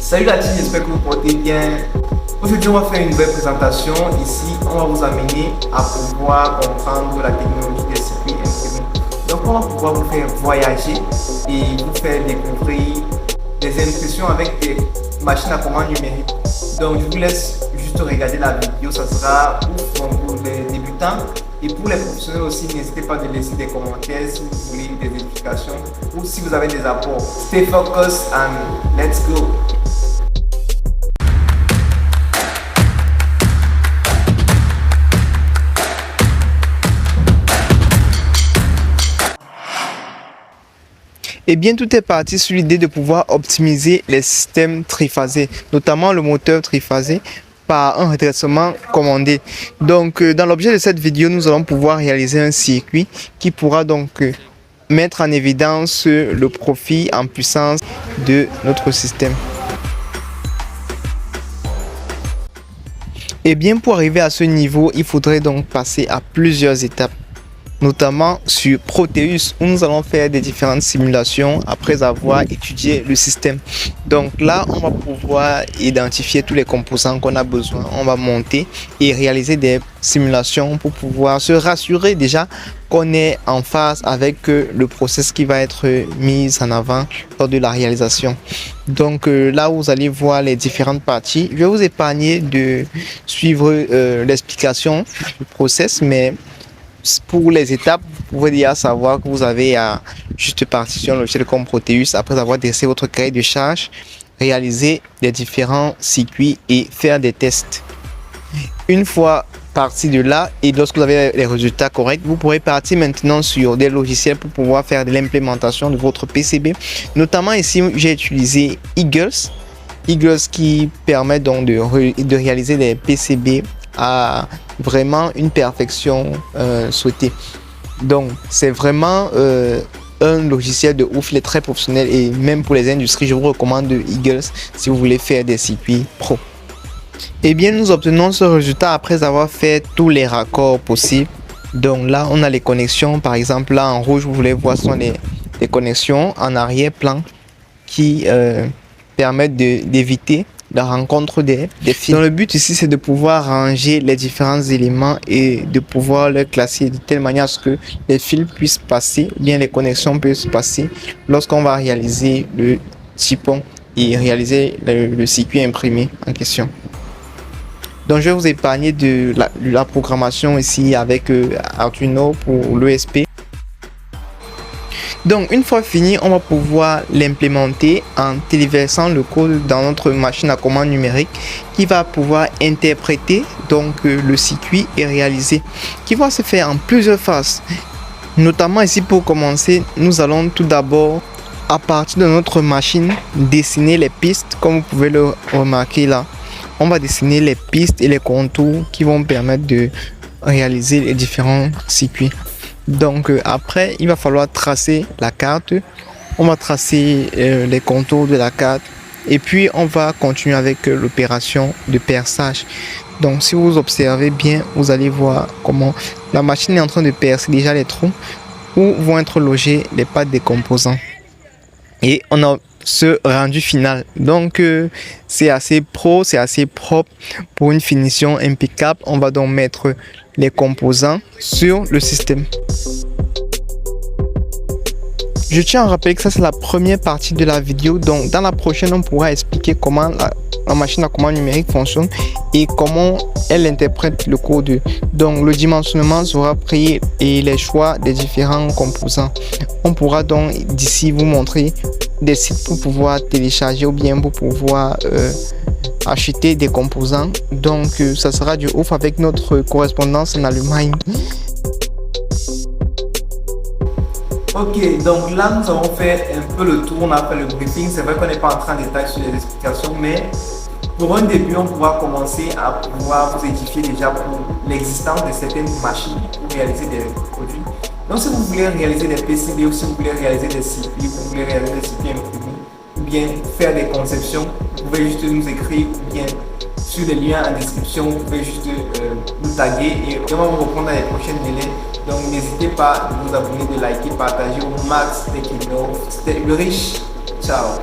Salut la team, j'espère que vous portez bien. Aujourd'hui, on va faire une nouvelle présentation. Ici, on va vous amener à pouvoir comprendre la technologie des circuits imprimés. Donc, on va pouvoir vous faire voyager et vous faire découvrir des impressions avec des machines à commande numérique. Donc, je vous laisse juste regarder la vidéo. Ça sera pour les débutants et pour les professionnels aussi. N'hésitez pas de laisser des commentaires si vous voulez des explications ou si vous avez des apports. Stay focused and let's go. Eh bien, tout est parti sur l'idée de pouvoir optimiser les systèmes triphasés, notamment le moteur triphasé, par un redressement commandé. Donc, dans l'objet de cette vidéo, nous allons pouvoir réaliser un circuit qui pourra donc mettre en évidence le profit en puissance de notre système. Eh bien, pour arriver à ce niveau, il faudrait donc passer à plusieurs étapes, notamment sur Proteus, où nous allons faire des différentes simulations après avoir étudié le système. Donc là, on va pouvoir identifier tous les composants qu'on a besoin. On va monter et réaliser des simulations pour pouvoir se rassurer déjà qu'on est en phase avec le process qui va être mis en avant lors de la réalisation. Donc là, vous allez voir les différentes parties. Je vais vous épargner de suivre l'explication du process, mais pour les étapes, vous pouvez déjà savoir que vous avez à juste partir sur un logiciel comme Proteus après avoir dressé votre cahier de charge, réaliser les différents circuits et faire des tests. Une fois parti de là et lorsque vous avez les résultats corrects, vous pourrez partir maintenant sur des logiciels pour pouvoir faire de l'implémentation de votre PCB. Notamment ici, j'ai utilisé Eagles qui permet donc de réaliser des PCB à vraiment une perfection souhaitée. Donc c'est vraiment un logiciel de ouf, il est très professionnel et même pour les industries, je vous recommande Eagles si vous voulez faire des circuits pro. Et bien, nous obtenons ce résultat après avoir fait tous les raccords possibles. Donc là, on a les connexions. Par exemple, là en rouge, vous voulez voir, ce sont les connexions en arrière-plan qui permettent d'éviter la rencontre des fils. Donc le but ici, c'est de pouvoir ranger les différents éléments et de pouvoir les classer de telle manière à ce que les fils puissent passer, ou bien les connexions puissent passer lorsqu'on va réaliser le chipon et réaliser le circuit imprimé en question. Donc je vais vous épargner de la programmation ici avec Arduino pour l'ESP. Donc une fois fini, on va pouvoir l'implémenter en téléversant le code dans notre machine à commande numérique qui va pouvoir interpréter donc le circuit et réaliser, qui va se faire en plusieurs phases. Notamment ici, pour commencer, nous allons tout d'abord à partir de notre machine dessiner les pistes, comme vous pouvez le remarquer là. On va dessiner les pistes et les contours qui vont permettre de réaliser les différents circuits. Donc après, il va falloir tracer la carte. On va tracer les contours de la carte et puis on va continuer avec l'opération de perçage. Donc si vous observez bien, vous allez voir comment la machine est en train de percer déjà les trous où vont être logés les pattes des composants. Et on a ce rendu final. Donc c'est assez pro, c'est assez propre pour une finition impeccable. On va donc mettre les composants sur le système. Je tiens à rappeler que ça, c'est la première partie de la vidéo. Donc dans la prochaine, on pourra expliquer comment la machine à commande numérique fonctionne et comment elle interprète le code. Donc le dimensionnement sera pris et les choix des différents composants. On pourra donc d'ici vous montrer des sites pour pouvoir télécharger ou bien pour pouvoir acheter des composants. Donc ça sera du ouf avec notre correspondance en Allemagne. Ok, donc là nous avons fait un peu le tour, on a fait le briefing. C'est vrai qu'on n'est pas en train de détailler sur les explications, mais pour un début, on pourra commencer à pouvoir vous édifier déjà pour l'existence de certaines machines pour réaliser des produits. Donc si vous voulez réaliser des PCB ou si vous voulez réaliser des circuits, vous voulez réaliser des circuits imprimés ou bien faire des conceptions, vous pouvez juste nous écrire ou bien sur les liens en description, vous pouvez juste nous taguer et on va vous répondre à les prochaines délais. Donc n'hésitez pas à vous abonner, de liker, partager au max. C'était le riche. Ciao.